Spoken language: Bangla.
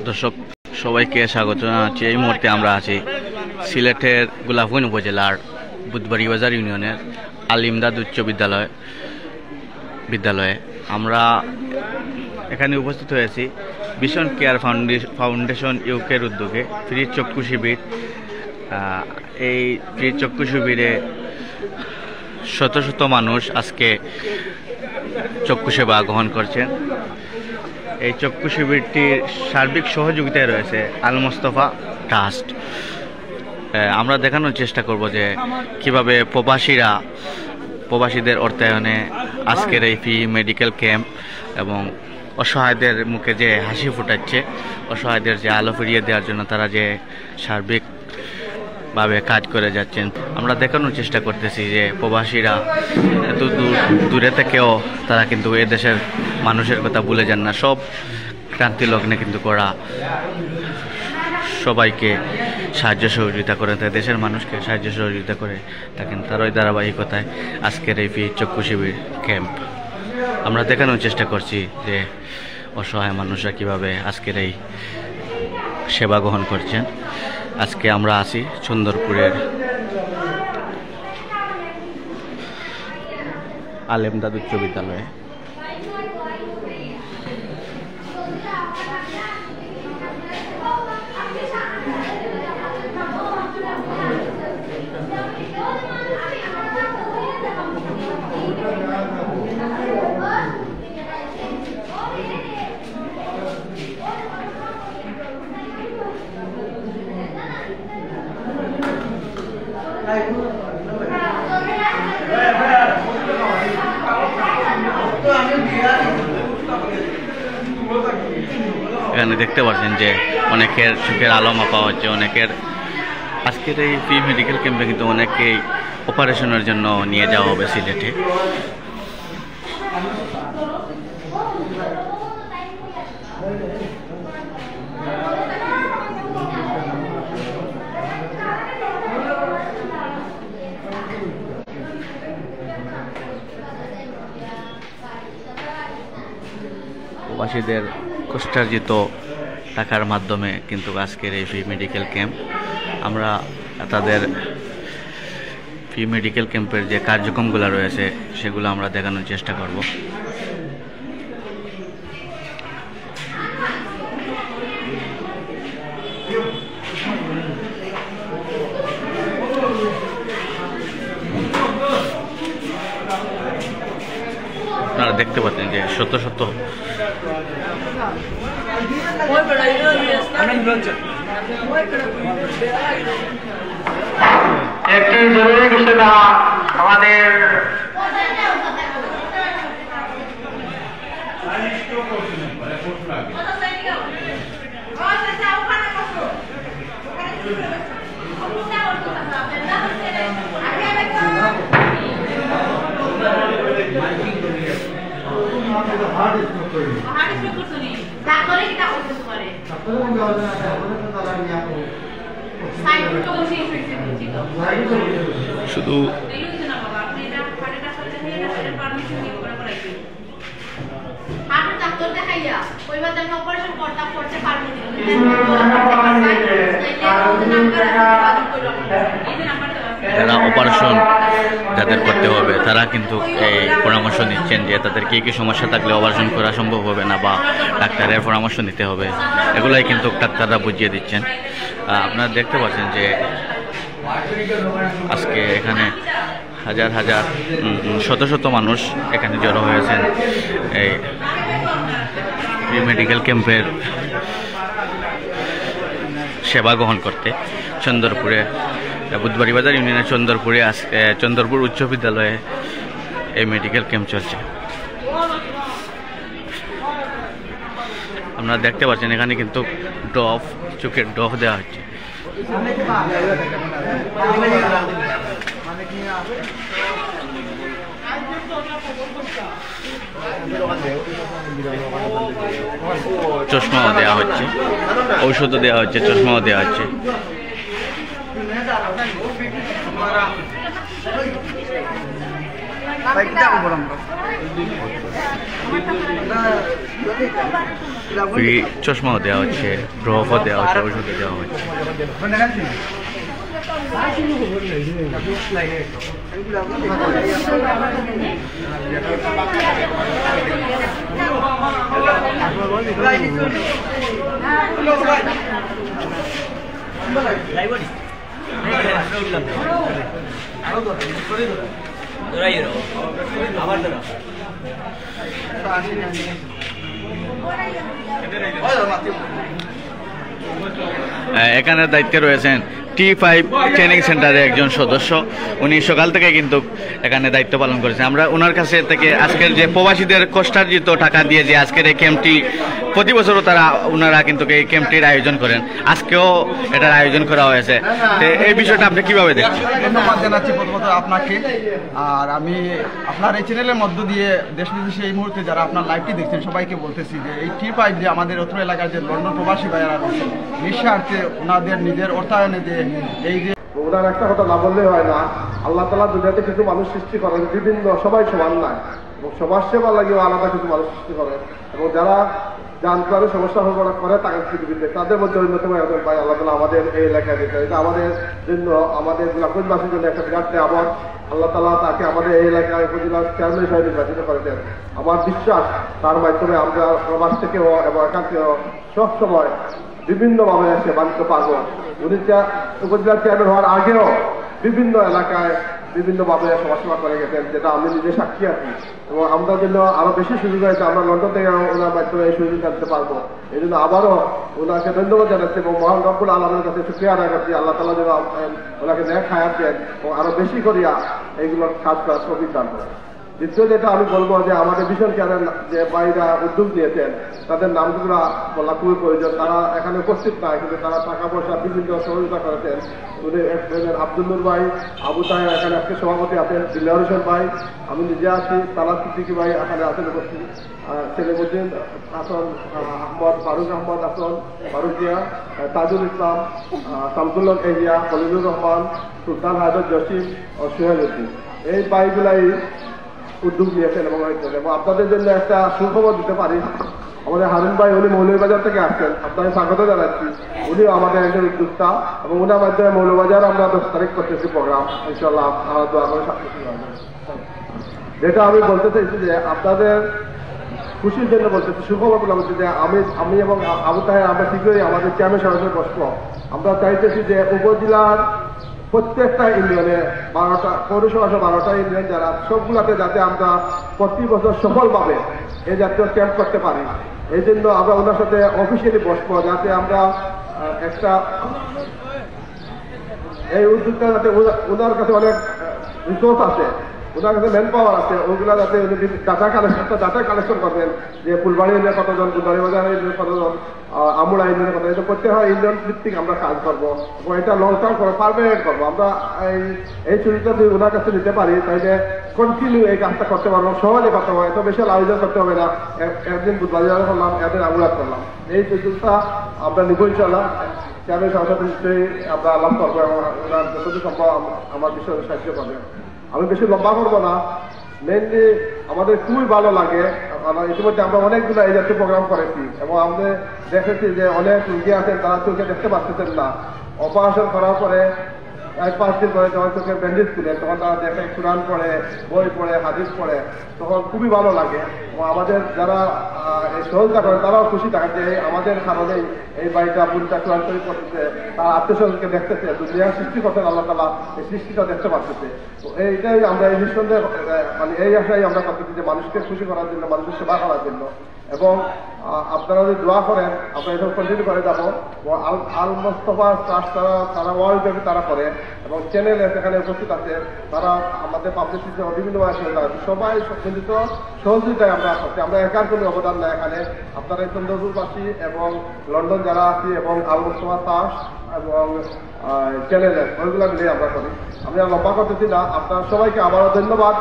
দর্শক সবাইকে স্বাগত জানাচ্ছি। এই মুহূর্তে আমরা আছি সিলেটের গোলাপগঞ্জ উপজেলার বুধবাড়ি বাজার ইউনিয়নের আল ইমদাদ উচ্চ বিদ্যালয়ে আমরা এখানে উপস্থিত হয়েছি ভিশন কেয়ার ফাউন্ডেশন ইউকের উদ্যোগে ফ্রি চক্ষু শিবির। এই ফ্রি চক্ষু শিবিরে শত শত মানুষ আজকে চক্ষু সেবা গ্রহণ করছেন। এই চক্ষু শিবিরটির সার্বিক সহযোগিতায় রয়েছে আল মোস্তফা ট্রাস্ট। আমরা দেখানোর চেষ্টা করব যে কিভাবে প্রবাসীদের অর্থায়নে আজকের এই ফ্রি মেডিকেল ক্যাম্প এবং অসহায়দের মুখে যে হাসি ফুটাচ্ছে, অসহায়দের যে আলো ফিরিয়ে দেওয়ার জন্য তারা যে সার্বিকভাবে কাজ করে যাচ্ছেন, আমরা দেখানোর চেষ্টা করতেছি যে প্রবাসীরা এত দূরে থেকেও তারা কিন্তু এ দেশের মানুষের কথা ভুলে যান না। সব ক্রান্তি লগ্নে কিন্তু করা সবাইকে সাহায্য সহযোগিতা করে থাকে, দেশের মানুষকে সাহায্য সহযোগিতা করে থাকেন। তার ওই ধারাবাহিকতায় আজকের এই ফ্রি চক্ষু শিবির ক্যাম্প আমরা দেখানোর চেষ্টা করছি যে অসহায় মানুষরা কিভাবে আজকের এই সেবা গ্রহণ করছেন। আজকে আমরা আছি চন্দরপুরের আল ইমদাদ উচ্চ বিদ্যালয়ে। এখানে দেখতে পাচ্ছেন যে অনেকের চোখের আলো মাপা হচ্ছে, অনেকের আজকের এই ফ্রি মেডিকেল ক্যাম্পে কিন্তু অনেকেই অপারেশনের জন্য নিয়ে যাওয়া হবে সিলেটে। প্রবাসীদের কষ্টার্জিত টাকার মাধ্যমে কিন্তু আজকের এই ফ্রি মেডিকেল ক্যাম্প, আমরা তাদের ফ্রি মেডিকেল ক্যাম্পের যে কার্যক্রমগুলো রয়েছে সেগুলো আমরা দেখানোর চেষ্টা করব। আপনারা দেখতে পাচ্ছেন যে শত শত একটি জরুরি ঘোষণা আমাদের শুধু যারা অপারেশন যাদের করতে হবে তারা কিন্তু এই পরামর্শ দিচ্ছেন যে তাদের কী কী সমস্যা থাকলে অপারেশন করা সম্ভব হবে না বা ডাক্তারের পরামর্শ নিতে হবে, এগুলাই কিন্তু ডাক্তাররা বুঝিয়ে দিচ্ছেন। আপনারা দেখতে পাচ্ছেন যে আজকে এখানে হাজার হাজার শত শত মানুষ এখানে জড়ো হয়েছেন এই ফ্রি মেডিকেল ক্যাম্পের সেবা গ্রহণ করতে। চন্দরপুরে বুধবাড়ি বাজার ইউনিয়নের চন্দরপুরে আজকে চন্দরপুর উচ্চ বিদ্যালয়ে এই মেডিকেল ক্যাম্প চলছে। আপনারা দেখতে পাচ্ছেন এখানে কিন্তু চোখের ড্রপ দেওয়া হচ্ছে। চশমাও দেওয়া হচ্ছে, ঔষধও দেওয়া হচ্ছে, চশমাও দেওয়া হচ্ছে। Baik, kita ngobrol. ফ্রি চশমাও দেওয়া হচ্ছে, ড্রপও দেওয়া হচ্ছে, ওষুধও দেওয়া হচ্ছে। এখানে দায়িত্বে রয়েছেন T5 ট্রেনিং সেন্টারের একজন সদস্য। উনি সকাল থেকে কিন্তু এখানে দায়িত্ব পালন করেছেন। আমরা ওনার কাছে থেকে আজকের যে প্রবাসীদের কষ্টার্জিত টাকা দিয়ে যে আজকের এই ক্যাম্পটি প্রতি বছরও ওনারা কিন্তু এই ক্যাম্পটির আয়োজন করেন, আজকেও এটার আয়োজন করা হয়েছে। তো এই বিষয়টা আপনি কিভাবে দেখেন? ধন্যবাদ জানাচ্ছি প্রথমত আপনাকে। আর আমি আপনার এই চ্যানেলের মধ্য দিয়ে দেশ বিদেশে এই মুহূর্তে যারা আপনার লাইভটি দেখছেন সবাইকে বলতেছি যে এই T5 যে আমাদের অত্র এলাকার যে লন্ডন প্রবাসী ভাইয়ারা রয়েছে, নিঃস্বার্থে ওনাদের নিজের অর্থায়নে যে এই যে ওনার একটা কথা না বললেই হয় না, আল্লাহ তাআলা দুনিয়াতে কিছু মানুষ সৃষ্টি করেন, বিভিন্ন সবাই সমান নয়, এবং সমাজ সেবা লাগেও আলাদা কিছু মানুষ সৃষ্টি করেন, এবং যারা জানতে পারে সমস্যা করে তাকে পৃথিবীতে তাদের মধ্যে অন্যতম একজন ভাই আল্লাহ তাআলা আমাদের এই এলাকায় দিতে, এটা আমাদের জন্য, আমাদের জেলাবাসীর জন্য একটা বিরাট নিয়ামত। আল্লাহ তাআলা তাকে আমাদের এই এলাকায় উপজেলার চেয়ারম্যান হিসেবে নির্বাচিত করেছেন। আমার বিশ্বাস তার মাধ্যমে আমরা প্রবাস থেকেও এবং এখান থেকেও সবসময় বিভিন্নভাবে সেবা নিতে পারবো। উনি উপজেলার চেয়ারম্যান হওয়ার আগেও বিভিন্ন এলাকায় বিভিন্নভাবে সমাজসেবা করে গেছেন, যেটা আমি নিজে সাক্ষী আছি, এবং আমরা জন্য আরো বেশি সুযোগ হয়েছে, আমরা লন্ডন থেকে ওনার মাধ্যমে এই সুযোগ জানতে পারবো। এই জন্য আবারও ওনাকে ধন্যবাদ জানাচ্ছি এবং মহান রব্বুল আলামিনের কাছে শুকরিয়া আদায় করছি। আল্লাহ তাআলা যেন ওনাকে নেক হায়াত দেন এবং আরো বেশি করিয়া এইগুলোর কাজ করার তৌফিক দান করেন। দ্বিতীয় যেটা আমি বলবো যে আমাদের ভীষণ কেয়ারের যে ভাইরা উদ্যোগ নিয়েছেন তাদের নামগুলো বলা খুবই প্রয়োজন। তারা এখানে উপস্থিত নয়, কিন্তু তারা টাকা পয়সা বিভিন্ন সহযোগিতা করেছেন। উনি আব্দুল নূর ভাই, আবু তাহের এখানে আজকে সভাপতি আছেন, দিলওয়ার হোসেন ভাই, আমি নিজে আছি, তালাত সিদ্দিকী ভাই এখানে আছেন উপস্থিত, সেলিমুদ্দিন হাসান আহমদ, ফারুক আহমদ হাসান, ফারুক জিয়া, তাজুল ইসলাম, শামসুল্লাহ এহিয়া, খলিলুর রহমান, সুলতান হায়দর জসিম ও সোহেল উদ্দিন, এই ভাইগুলাই উদ্যোগ নিয়েছেন এবং আপনাদের জন্য একটা সুখবর দিতে পারি। আমাদের হারুন ভাই, উনি মৌলভীবাজার থেকে আসছেন, আপনাকে স্বাগত জানাচ্ছি। উনিও আমাদের একজন উদ্যোক্তা এবং উনার মাধ্যমে মৌলভীবাজার আমরা 10 তারিখ করতেছি প্রোগ্রাম, ইনশাআল্লাহ দোয়া করে যেটা আমি বলতে চাইছি যে আপনাদের খুশির জন্য বলতেছি, সুখবর বলছি যে আমি এবং আবু তাহের আমরা শীঘ্রই আমাদের চেয়ারম্যান সরাসরি বসবো। আমরা চাইতেছি যে উপজেলার প্রত্যেকটা ইউনিয়নে 12টা পৌরসভা 12টা ইউনিয়ন যারা সবগুলাতে যাতে আমরা প্রতি বছর সফলভাবে এই জাতীয় ক্যাম্প করতে পারি। এই জন্য আমরা ওনার সাথে অফিসিয়ালি বসবো, যাতে আমরা একটা এই উদ্যোগটা যাতে ওনার কাছে অনেক রিসোর্স আছে, ওনার কাছে ম্যান পাওয়ার আছে, ওইগুলা যাতে ডাটা কালেকশন করবেন যে ফুলবাড়ি ইউনিয়নে কতজন, ফুলবাড়ি বাজার ইউনিয়নে কতজন, আমুড়া ইউনিয়নে কতজন, এটা প্রত্যেক ইউনিয়ন ভিত্তিক আমরা কাজ করবো এবং এটা লং টার্ম করবো, পারমানেন্ট করবো। আমরা এই সুযোগটা যদি ওনার কাছে নিতে পারি তাহলে কন্টিনিউ এই কাজটা করতে পারবো, সহজে করতে হবে, এত বেশি আয়োজন করতে হবে না, একদিন বুধবাজার করলাম, একদিন আমুড়া করলাম। এই সুযোগটা আমরা নিব ইনশাআল্লাহ, চেয়ারম্যান সভাপতি নিশ্চয়ই আমরা লাভ করবো এবং ওনার যতটুকু সম্ভব আমার বিষয়ে সাহায্য করবে। আমি বেশি লম্বা করবো না, মেনলি আমাদের খুবই ভালো লাগে, ইতিমধ্যে আমরা অনেকগুলো এই জাতীয় প্রোগ্রাম করেছি এবং আমরা দেখেছি যে অনেক রুগী আছেন তারা চোখে দেখতে পাচ্ছেন না, অপারেশন করার পরে 1-5 দিন পরে যখন চোখের ব্যান্ডেজ খুলে তখন তারা দেখে কোরআন পড়ে, বই পড়ে, হাদিস পড়ে, তখন খুবই ভালো লাগে এবং আমাদের যারা এই সহযোগিতা করেন তারাও খুশি থাকে যে আমাদের কারণেই এই বাড়িটা পুরীটা কোরআন শরীফ করতেছে, তার আত্মীয়স্বজনকে দেখতেছে, দুনিয়ার সৃষ্টি করতেন আল্লাহ তাআলা, এই সৃষ্টিটা দেখতে পাচ্ছেছে। তো এইটাই আমরা এই নিঃসন্দেহে মানে এই আশাই আমরা করতেছি যে মানুষকে খুশি করার জন্য, মানুষের সেবা করার জন্য। এবং আপনারা যদি দোয়া করেন আমরা এসব কন্টিনিউ করে যাবো। আল মোস্তফা ট্রাস্ট তারা ওয়ার্ল্ড ব্যাপী তারা করে এবং চ্যানেলে সেখানে উপস্থিত আছে, তারা আমাদের পাবলিসিটি বিভিন্নভাবে সহযোগিতা আছে, সবাই মিলিত সহযোগিতায় আমরা করছি, আমরা একার কোনো অবদান নাই এখানে। আপনারা এই চন্দ্রপুরবাসী এবং লন্ডন যারা আছি এবং আল মোস্তফা ট্রাস্ট এবং চ্যানেলের ওইগুলো মিলে আমরা করি। আমি আর লম্বা করতেছি না, আপনার সবাইকে আবারও ধন্যবাদ।